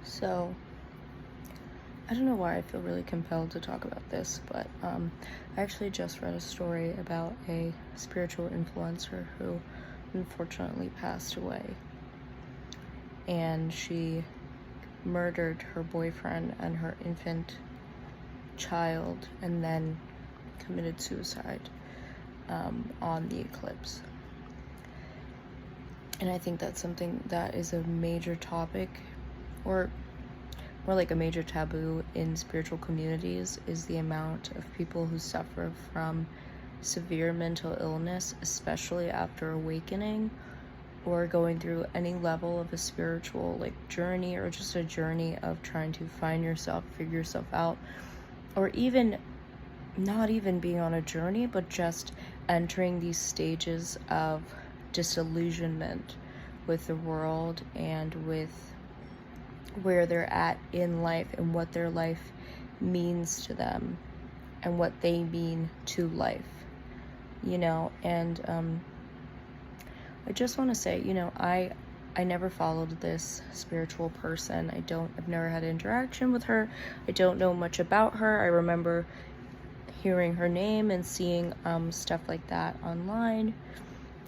So, I don't know why I feel really compelled to talk about this, but I actually just read a story about a spiritual influencer who unfortunately passed away. And she murdered her boyfriend and her infant child and then committed suicide on the eclipse. And I think that's something that is a major topic, or more like a major taboo in spiritual communities, is the amount of people who suffer from severe mental illness, especially after awakening or going through any level of a spiritual journey, or just a journey of trying to find yourself, figure yourself out, or even not even being on a journey, but just entering these stages of disillusionment with the world and with where they're at in life and what their life means to them and what they mean to life, and I just want to say, I never followed this spiritual person. I've never had interaction with her. I don't know much about her. I remember hearing her name and seeing stuff like that online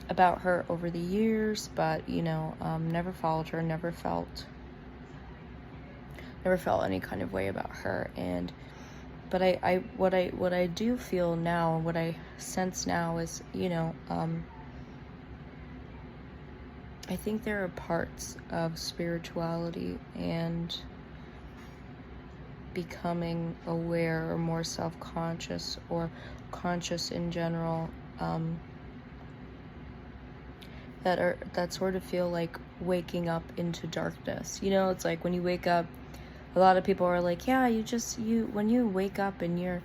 about her over the years, but never followed her, never felt any kind of way about her. But what I do feel now, what I sense now is, I think there are parts of spirituality and becoming aware or more self-conscious or conscious in general, that sort of feel like waking up into darkness. It's like when you wake up, a lot of people are like, yeah, when you wake up and you're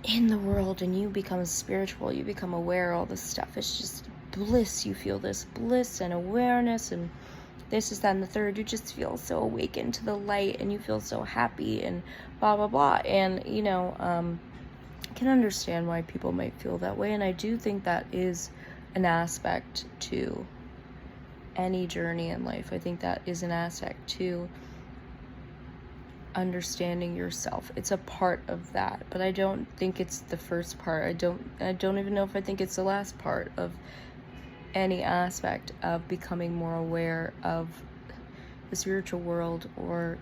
in the world and you become spiritual, you become aware of all this stuff. It's just bliss. You feel this bliss and awareness and this is that and the third. You just feel so awakened to the light and you feel so happy and blah blah blah. And I can understand why people might feel that way, and I do think that is an aspect to any journey in life. I think that is an aspect to understanding yourself. It's a part of that, but I don't think it's the first part. I don't even know if I think it's the last part of any aspect of becoming more aware of the spiritual world or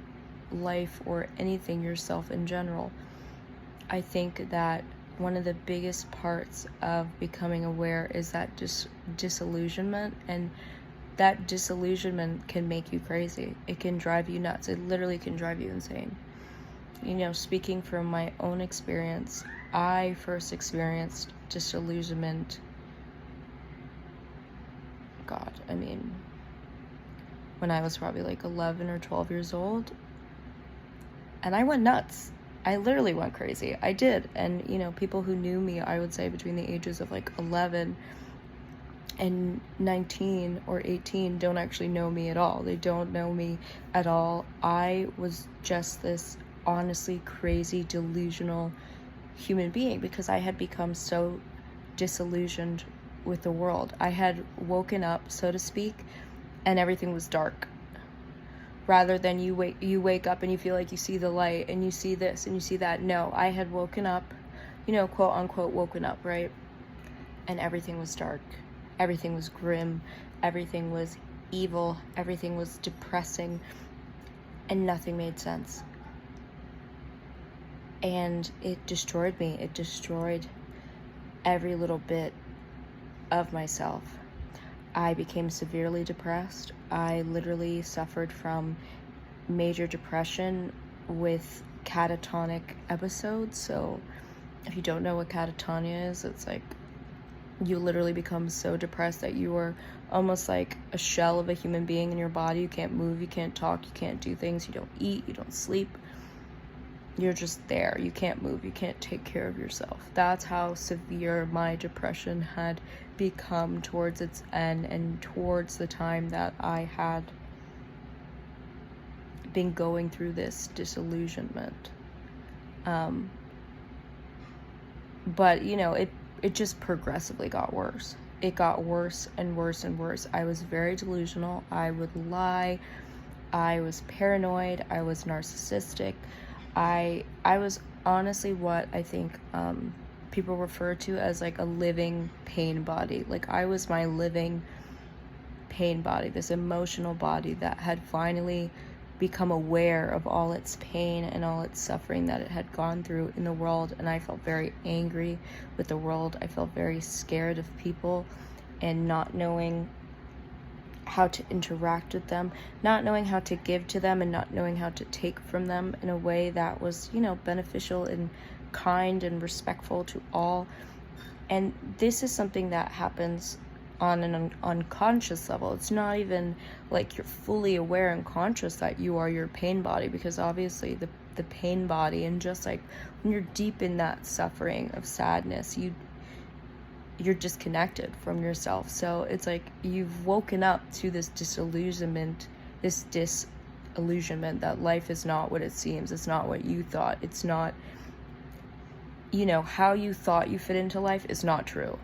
life or anything, yourself in general. I think that one of the biggest parts of becoming aware is that disillusionment, and that disillusionment can make you crazy. It can drive you nuts. It literally can drive you insane. Speaking from my own experience, I first experienced disillusionment, when I was probably 11 or 12 years old, and I went nuts. I literally went crazy. I did. And, people who knew me, I would say between the ages of 11 and 19 or 18 don't actually know me at all. They don't know me at all. I was just this honestly crazy, delusional human being because I had become so disillusioned with the world. I had woken up, so to speak, and everything was dark. Rather than you wake up and you feel like you see the light and you see this and you see that. No, I had woken up, quote unquote woken up, right? And everything was dark. Everything was grim. Everything was evil. Everything was depressing. And nothing made sense. And it destroyed me. It destroyed every little bit of myself. I became severely depressed. I literally suffered from major depression with catatonic episodes. So if you don't know what catatonia is, it's like you literally become so depressed that you are almost like a shell of a human being in your body. You can't move, you can't talk, you can't do things, you don't eat, you don't sleep. You're just there. You can't move, you can't take care of yourself. That's how severe my depression had become towards its end and towards the time that I had been going through this disillusionment. But it just progressively got worse. It got worse and worse and worse. I was very delusional. I would lie. I was paranoid, I was narcissistic, I was honestly what I think people refer to as like a living pain body. Like I was my living pain body, this emotional body that had finally become aware of all its pain and all its suffering that it had gone through in the world. And I felt very angry with the world. I felt very scared of people and not knowing how to interact with them, not knowing how to give to them, and not knowing how to take from them in a way that was, beneficial and kind and respectful to all. And this is something that happens on an unconscious level. It's not even like you're fully aware and conscious that you are your pain body, because obviously the pain body, and just like when you're deep in that suffering of sadness, you're disconnected from yourself. So it's like you've woken up to this disillusionment that life is not what it seems. It's not what you thought. It's not, how you thought you fit into life is not true.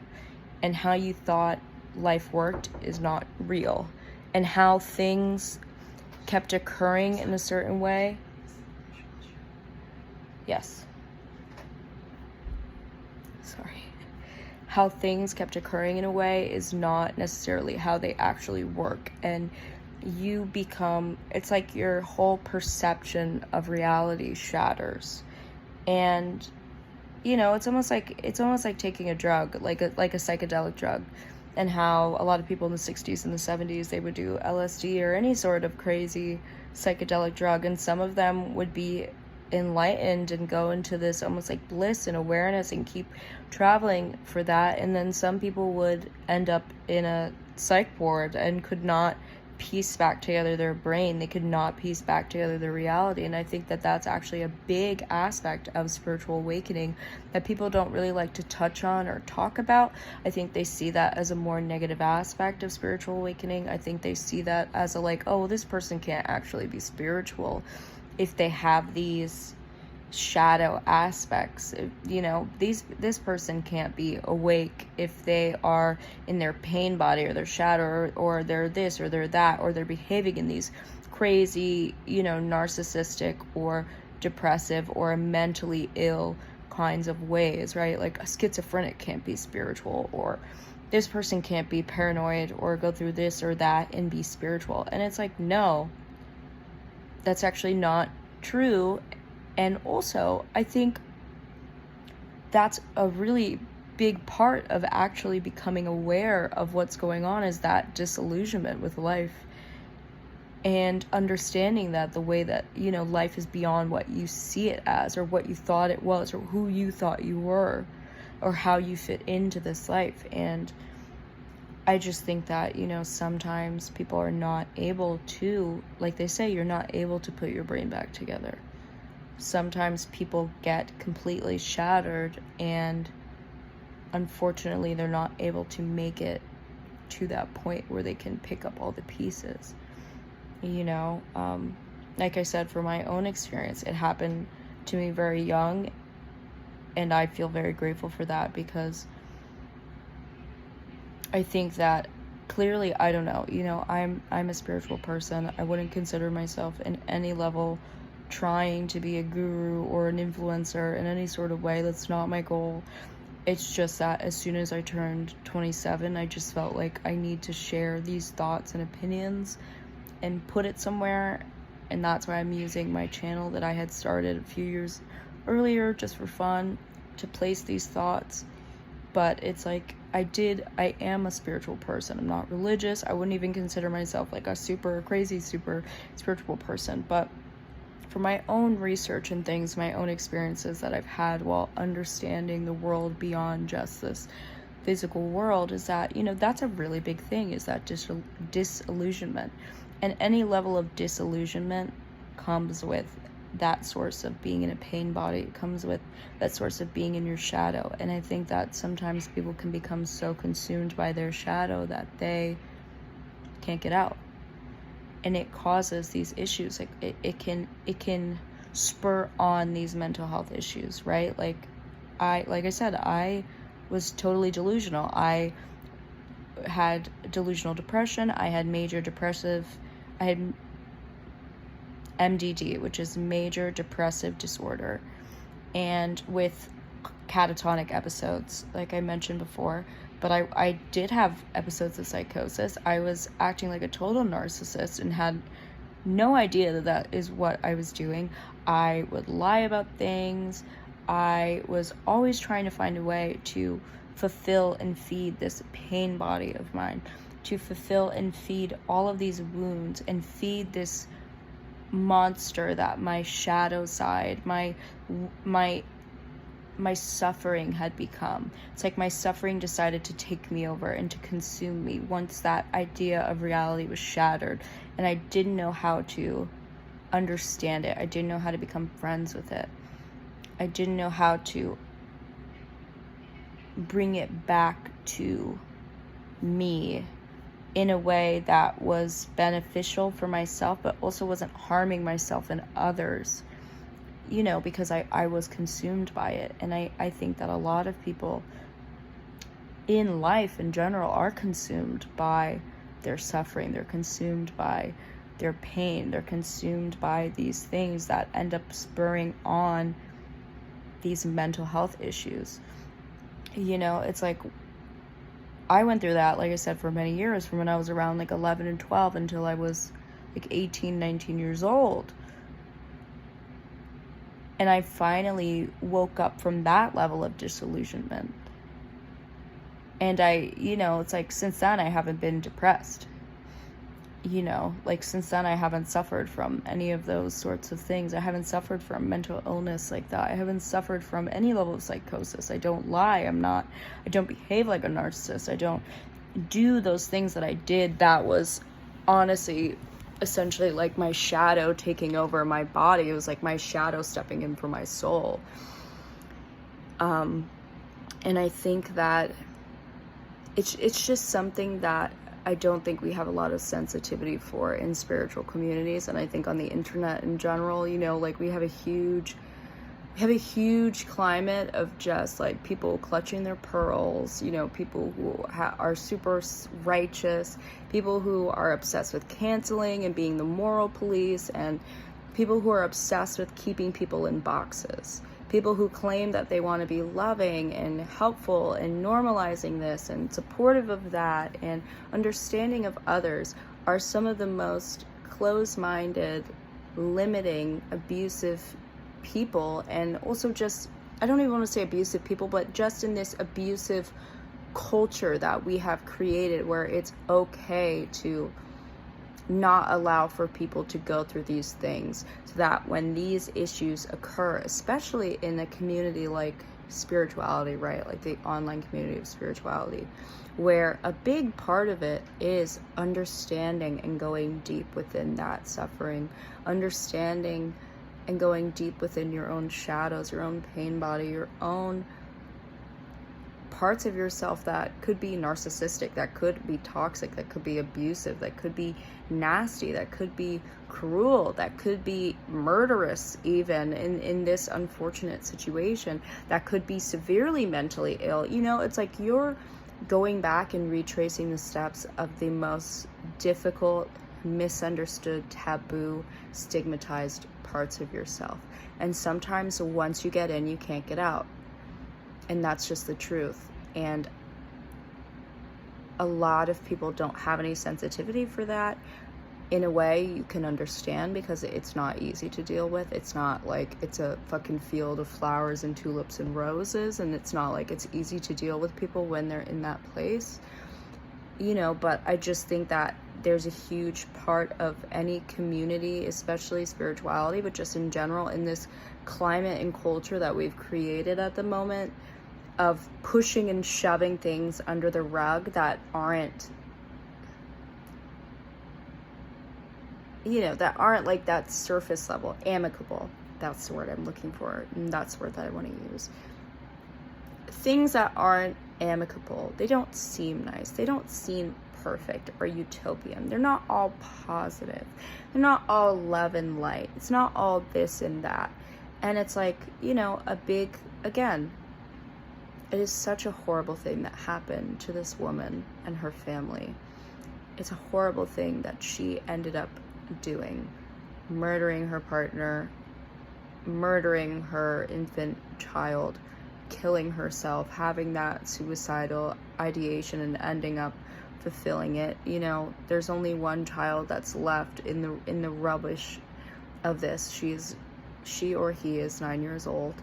And how you thought life worked is not real. And how things kept occurring in a certain way. Yes. Sorry. How things kept occurring in a way is not necessarily how they actually work. And you become, it's like your whole perception of reality shatters. And it's almost like taking a drug, like a psychedelic drug, and how a lot of people in the 60s and the 70s, they would do LSD or any sort of crazy psychedelic drug, and some of them would be enlightened and go into this almost like bliss and awareness and keep traveling for that. And then some people would end up in a psych ward and could not piece back together their brain. They could not piece back together their reality. And I think that that's actually a big aspect of spiritual awakening that people don't really like to touch on or talk about. I think they see that as a more negative aspect of spiritual awakening. I think they see that as a like, oh, this person can't actually be spiritual if they have these shadow aspects. This person can't be awake if they are in their pain body or their shadow, or they're this or they're that, or they're behaving in these crazy, narcissistic or depressive or mentally ill kinds of ways, right? Like a schizophrenic can't be spiritual, or this person can't be paranoid or go through this or that and be spiritual. And it's like, no, that's actually not true. And also, I think that's a really big part of actually becoming aware of what's going on, is that disillusionment with life, and understanding that the way that, life is beyond what you see it as, or what you thought it was, or who you thought you were, or how you fit into this life. And I just think that, sometimes people are not able to, like they say, you're not able to put your brain back together. Sometimes people get completely shattered, and unfortunately they're not able to make it to that point where they can pick up all the pieces. Like I said, for my own experience, it happened to me very young, and I feel very grateful for that, because I think that clearly, I don't know, I'm a spiritual person. I wouldn't consider myself in any level trying to be a guru or an influencer in any sort of way. That's not my goal. It's just that as soon as I turned 27, I just felt like I need to share these thoughts and opinions and put it somewhere. And that's why I'm using my channel that I had started a few years earlier just for fun, to place these thoughts. But it's like, I am a spiritual person. I'm not religious. I wouldn't even consider myself like a super crazy, super spiritual person. But for my own research and things, my own experiences that I've had while understanding the world beyond just this physical world, is that, that's a really big thing, is that disillusionment. And any level of disillusionment comes with that source of being in a pain body. It comes with that source of being in your shadow. And I think that sometimes people can become so consumed by their shadow that they can't get out. And it causes these issues. Like it can spur on these mental health issues, right? Like I said, I was totally delusional. I had delusional depression. I had MDD, which is major depressive disorder, and with catatonic episodes, like I mentioned before. But I did have episodes of psychosis. I was acting like a total narcissist and had no idea that that is what I was doing. I would lie about things. I was always trying to find a way to fulfill and feed this pain body of mine, to fulfill and feed all of these wounds and feed this monster that my shadow side, my suffering had become. It's like my suffering decided to take me over and to consume me once that idea of reality was shattered, and I didn't know how to understand it. I didn't know how to become friends with it. I didn't know how to bring it back to me in a way that was beneficial for myself, but also wasn't harming myself and others, you know, because I was consumed by it. And I think that a lot of people in life in general are consumed by their suffering. They're consumed by their pain. They're consumed by these things that end up spurring on these mental health issues. You know, it's like, I went through that, like I said, for many years, from when I was around like 11 and 12 until I was like 18, 19 years old. And I finally woke up from that level of disillusionment. And it's like, since then I haven't been depressed. Like since then I haven't suffered from any of those sorts of things. I haven't suffered from mental illness like that. I haven't suffered from any level of psychosis. I don't lie. I don't behave like a narcissist. I don't do those things that I did. That was honestly essentially like my shadow taking over my body. It was like my shadow stepping in for my soul. And I think that it's just something that I don't think we have a lot of sensitivity for in spiritual communities. And I think on the internet in general, like we have a huge climate of just like people clutching their pearls, people who are super righteous, people who are obsessed with canceling and being the moral police, and people who are obsessed with keeping people in boxes. People who claim that they want to be loving and helpful and normalizing this and supportive of that and understanding of others are some of the most closed-minded, limiting, abusive people. And also just, I don't even want to say abusive people, but just in this abusive culture that we have created where it's okay to not allow for people to go through these things, so that when these issues occur, especially in a community like spirituality, right, like the online community of spirituality, where a big part of it is understanding and going deep within that suffering, understanding and going deep within your own shadows, your own pain body, your own parts of yourself that could be narcissistic, that could be toxic, that could be abusive, that could be nasty, that could be cruel, that could be murderous even in this unfortunate situation, that could be severely mentally ill. It's like you're going back and retracing the steps of the most difficult, misunderstood, taboo, stigmatized parts of yourself. And sometimes once you get in, you can't get out. And that's just the truth. And a lot of people don't have any sensitivity for that. In a way, you can understand, because it's not easy to deal with. It's not like it's a fucking field of flowers and tulips and roses, and it's not like it's easy to deal with people when they're in that place. But I just think that there's a huge part of any community, especially spirituality, but just in general, in this climate and culture that we've created at the moment, of pushing and shoving things under the rug that aren't, like that surface level, amicable. That's the word I'm looking for, and that's the word that I want to use. Things that aren't amicable, they don't seem nice, they don't seem perfect or utopian, they're not all positive, they're not all love and light, it's not all this and that. And it's like, again, it is such a horrible thing that happened to this woman and her family. It's a horrible thing that she ended up doing. murdering her partner, murdering her infant child, killing herself, having that suicidal ideation and ending up fulfilling it. You know, there's only one child that's left in the rubbish of this. She or he is 9 years old.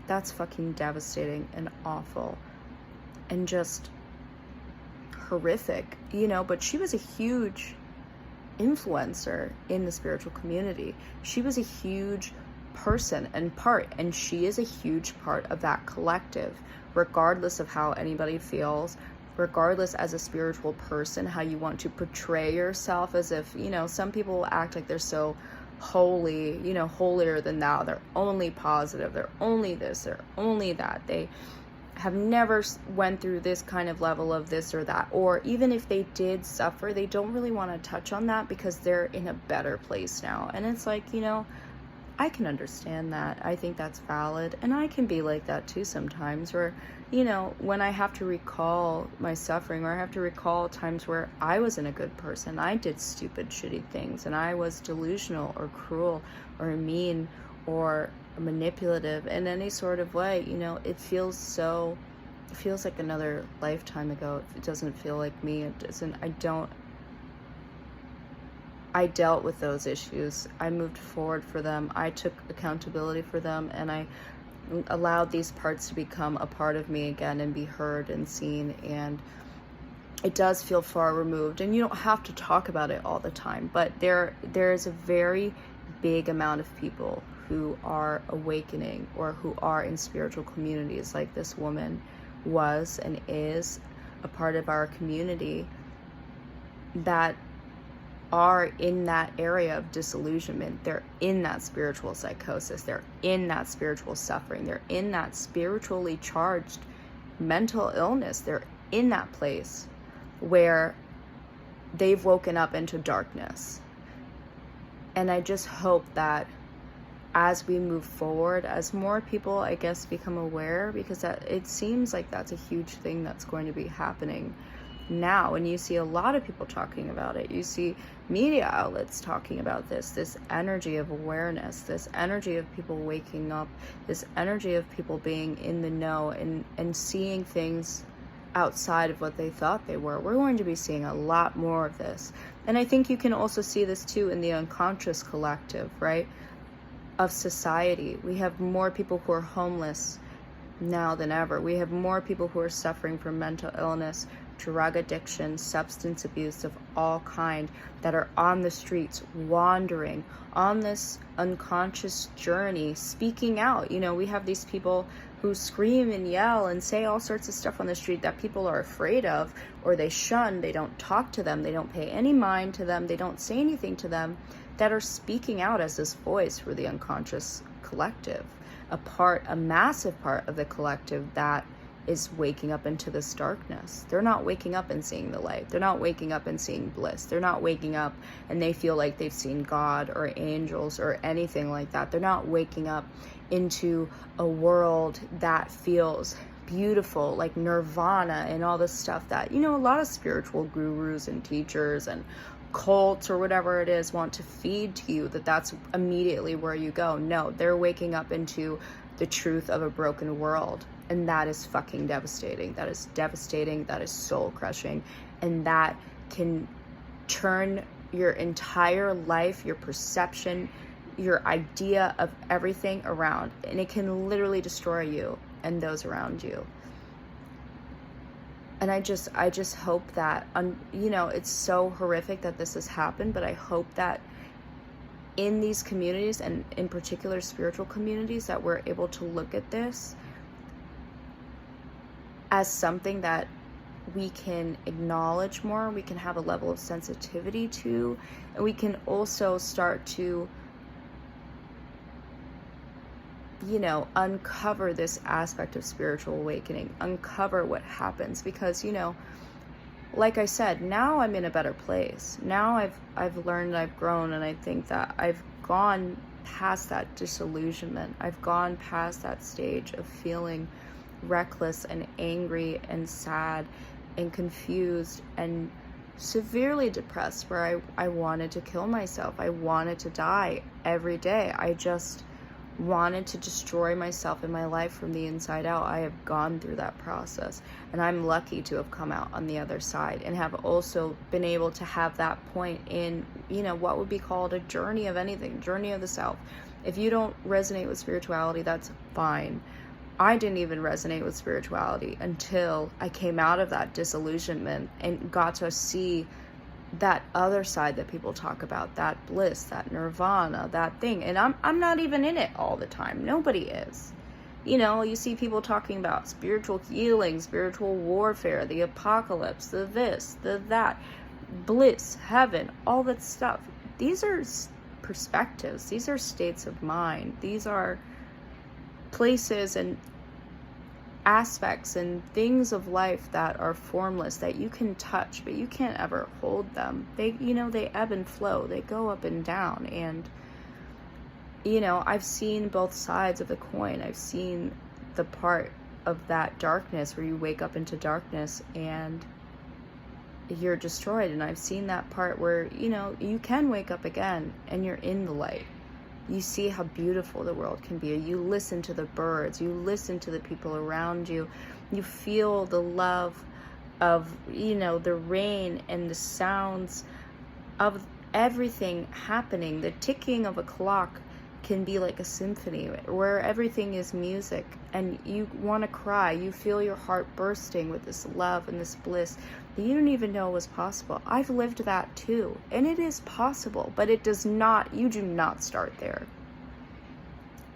That's fucking devastating and awful and just horrific, you know. But she was a huge influencer in the spiritual community. She was a huge person and part, and she is a huge part of that collective, regardless of how anybody feels, regardless as a spiritual person, how you want to portray yourself, as if, you know, some people will act like they're so holy, you know, holier than thou. They're only positive. They're only this. They're only that. They have never went through this kind of level of this or that. Or even if they did suffer, they don't really want to touch on that because they're in a better place now. And it's like, you know, I can understand that. I think that's valid. And I can be like that too sometimes, where, you know, when I have to recall my suffering, or I have to recall times where I wasn't a good person, I did stupid, shitty things, and I was delusional or cruel or mean or manipulative in any sort of way, you know, it feels like another lifetime ago. It doesn't feel like me. It doesn't, I dealt with those issues. I moved forward for them. I took accountability for them, and I allowed these parts to become a part of me again and be heard and seen. And it does feel far removed, and you don't have to talk about it all the time, but there is a very big amount of people who are awakening, or who are in spiritual communities like this woman was and is a part of our community, that are in that area of disillusionment. They're in that spiritual psychosis. They're in that spiritual suffering. They're in that spiritually charged mental illness. They're in that place where they've woken up into darkness. And I just hope that as we move forward, as more people, I guess, become aware, because it seems like that's a huge thing that's going to be happening now. And you see a lot of people talking about it. You see media outlets talking about this energy of awareness, this energy of people waking up, this energy of people being in the know and seeing things outside of what they thought they were. We're going to be seeing a lot more of this. And I think you can also see this too in the unconscious collective, right, of society. We have more people who are homeless now than ever. We have more people who are suffering from mental illness, drug addiction, substance abuse of all kind, that are on the streets, wandering on this unconscious journey, speaking out. You know, we have these people who scream and yell and say all sorts of stuff on the street that people are afraid of, or they shun. They don't talk to them. They don't pay any mind to them. They don't say anything to them, that are speaking out as this voice for the unconscious collective, a massive part of the collective that is waking up into this darkness. They're not waking up and seeing the light. They're not waking up and seeing bliss. They're not waking up and they feel like they've seen God or angels or anything like that. They're not waking up into a world that feels beautiful, like nirvana and all this stuff that, you know, a lot of spiritual gurus and teachers and cults or whatever it is want to feed to you, that's immediately where you go. No, they're waking up into the truth of a broken world. And that is fucking devastating. That is devastating. That is soul crushing. And that can turn your entire life, your perception, your idea of everything around. And it can literally destroy you and those around you. And I just hope that, you know, it's so horrific that this has happened, but I hope that in these communities, and in particular spiritual communities, that we're able to look at this as something that we can acknowledge more, we can have a level of sensitivity to, and we can also start to, you know, uncover this aspect of spiritual awakening, uncover what happens. Because, you know, like I said, now I'm in a better place. Now I've learned, I've grown, and I think that I've gone past that disillusionment. I've gone past that stage of feeling reckless and angry and sad and confused and severely depressed where I wanted to kill myself. I wanted to die every day. I just wanted to destroy myself and my life from the inside out. I have gone through that process, and I'm lucky to have come out on the other side and have also been able to have that point in, what would be called a journey of anything, journey of the self. If you don't resonate with spirituality, that's fine. I didn't even resonate with spirituality until I came out of that disillusionment and got to see that other side that people talk about, that bliss, that nirvana, that thing. And I'm not even in it all the time. Nobody is. You see people talking about spiritual healing, spiritual warfare, the apocalypse, the this, the that, bliss, heaven, all that stuff. These are perspectives. These are states of mind. These are places and aspects and things of life that are formless, that you can touch, but you can't ever hold them. They ebb and flow. They go up and down. And, I've seen both sides of the coin. I've seen the part of that darkness where you wake up into darkness and you're destroyed. And I've seen that part where, you can wake up again and you're in the light. You see how beautiful the world can be. You listen to the birds. You listen to the people around you. You feel the love of, the rain and the sounds of everything happening. The ticking of a clock can be like a symphony where everything is music, and you want to cry. You feel your heart bursting with this love and this bliss that you didn't even know was possible. I've lived that too, and it is possible, but you do not start there.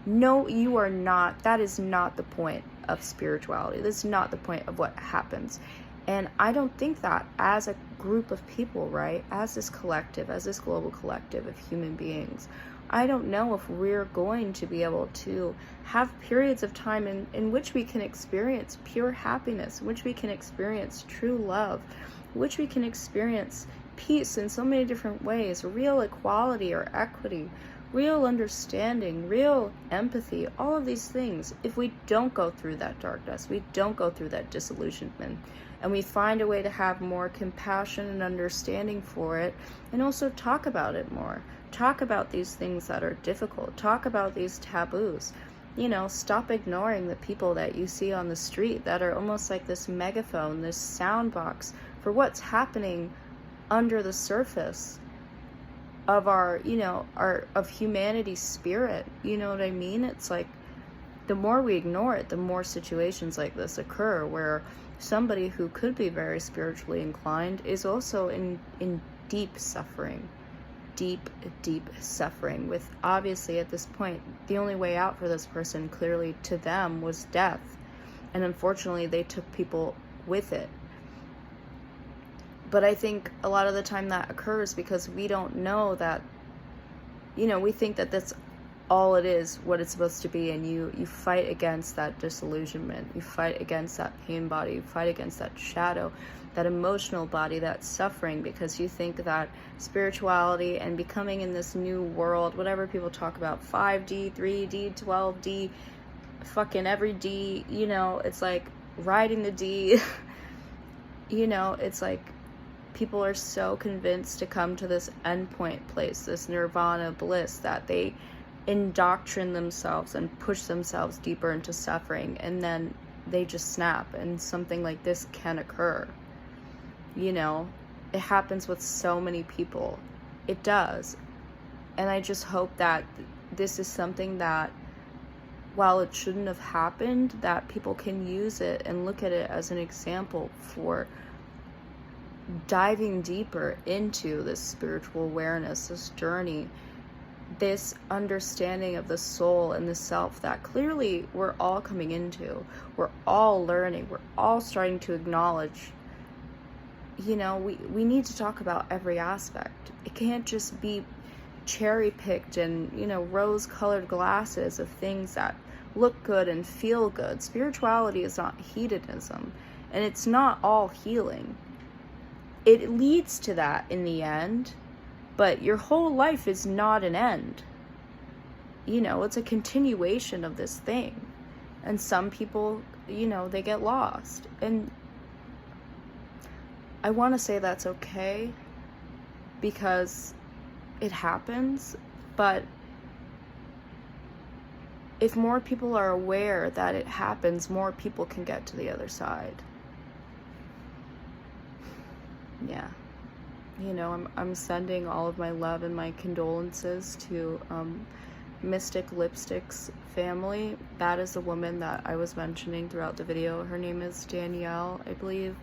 No, you are not. That is not the point of spirituality. This is not the point of what happens. And I don't think that as a group of people, right, as this collective, as this global collective of human beings, I don't know if we're going to be able to have periods of time in which we can experience pure happiness, in which we can experience true love, in which we can experience peace in so many different ways, real equality or equity, real understanding, real empathy, all of these things. If we don't go through that darkness, we don't go through that disillusionment, and we find a way to have more compassion and understanding for it, and also talk about it more. Talk about these things that are difficult. Talk about these taboos. Stop ignoring the people that you see on the street that are almost like this megaphone, this sound box for what's happening under the surface of of humanity's spirit. You know what I mean? It's like the more we ignore it, the more situations like this occur where somebody who could be very spiritually inclined is also in deep suffering. Deep suffering, with obviously at this point the only way out for this person clearly to them was death, and unfortunately they took people with it. But I think a lot of the time that occurs because we don't know that, we think that that's all it is, what it's supposed to be, and you fight against that disillusionment, you fight against that pain body, you fight against that shadow, that emotional body, that suffering, because you think that spirituality and becoming in this new world, whatever people talk about, 5D, 3D, 12D, fucking every D, it's like riding the D. It's like people are so convinced to come to this endpoint place, this nirvana bliss, that they indoctrinate themselves and push themselves deeper into suffering, and then they just snap, and something like this can occur. It happens with so many people. It does. And I just hope that this is something that, while it shouldn't have happened, that people can use it and look at it as an example for diving deeper into this spiritual awareness, this journey, this understanding of the soul and the self that clearly we're all coming into. We're all learning. We're all starting to acknowledge. We need to talk about every aspect. It can't just be cherry picked and, rose-colored glasses of things that look good and feel good. Spirituality is not hedonism, and it's not all healing. It leads to that in the end, but your whole life is not an end. It's a continuation of this thing. And some people, they get lost. And I want to say that's okay because it happens, but if more people are aware that it happens, more people can get to the other side. Yeah. You know, I'm sending all of my love and my condolences to Mystic Lipstick's family. That is the woman that I was mentioning throughout the video. Her name is Danielle, I believe.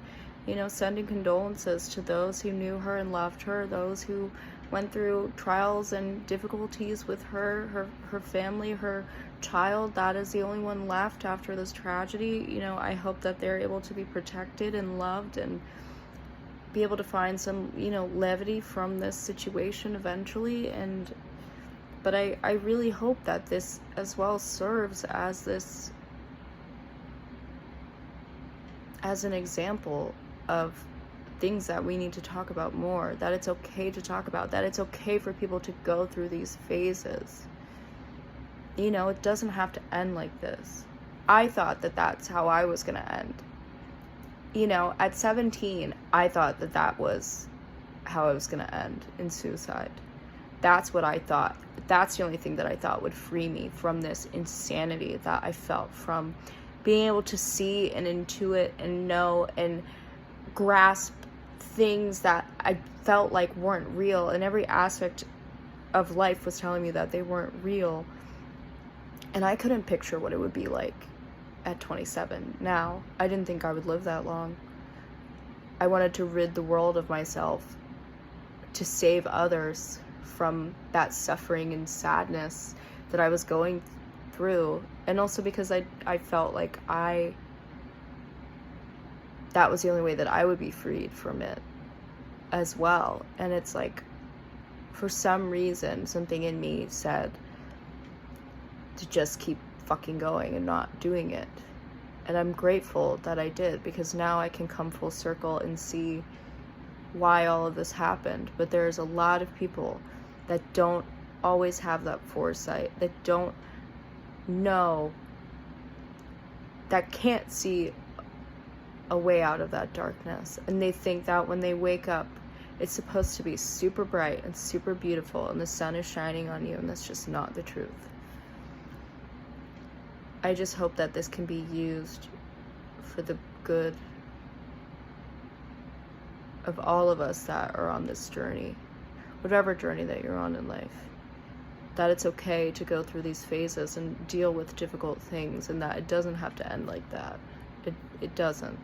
You know, sending condolences to those who knew her and loved her, those who went through trials and difficulties with her family, her child. That is the only one left after this tragedy. You know, I hope that they're able to be protected and loved and be able to find some, you know, levity from this situation eventually. But I really hope that this as well serves as an example of things that we need to talk about more, that it's okay to talk about, that it's okay for people to go through these phases. You know, it doesn't have to end like this. I thought that that's how I was going to end. You know, at 17, I thought that that was how I was going to end, in suicide. That's what I thought. That's the only thing that I thought would free me from this insanity that I felt from being able to see and intuit and know and grasp things that I felt like weren't real, and every aspect of life was telling me that they weren't real. And I couldn't picture what it would be like at 27. Now, I didn't think I would live that long. I wanted to rid the world of myself, to save others from that suffering and sadness that I was going through. And also because I felt like that was the only way that I would be freed from it as well. And it's like, for some reason, something in me said to just keep fucking going and not doing it. And I'm grateful that I did, because now I can come full circle and see why all of this happened. But there's a lot of people that don't always have that foresight, that don't know, that can't see a way out of that darkness. And they think that when they wake up, it's supposed to be super bright and super beautiful and the sun is shining on you, and that's just not the truth. I just hope that this can be used for the good of all of us that are on this journey, whatever journey that you're on in life, that it's okay to go through these phases and deal with difficult things, and that it doesn't have to end like that. It doesn't.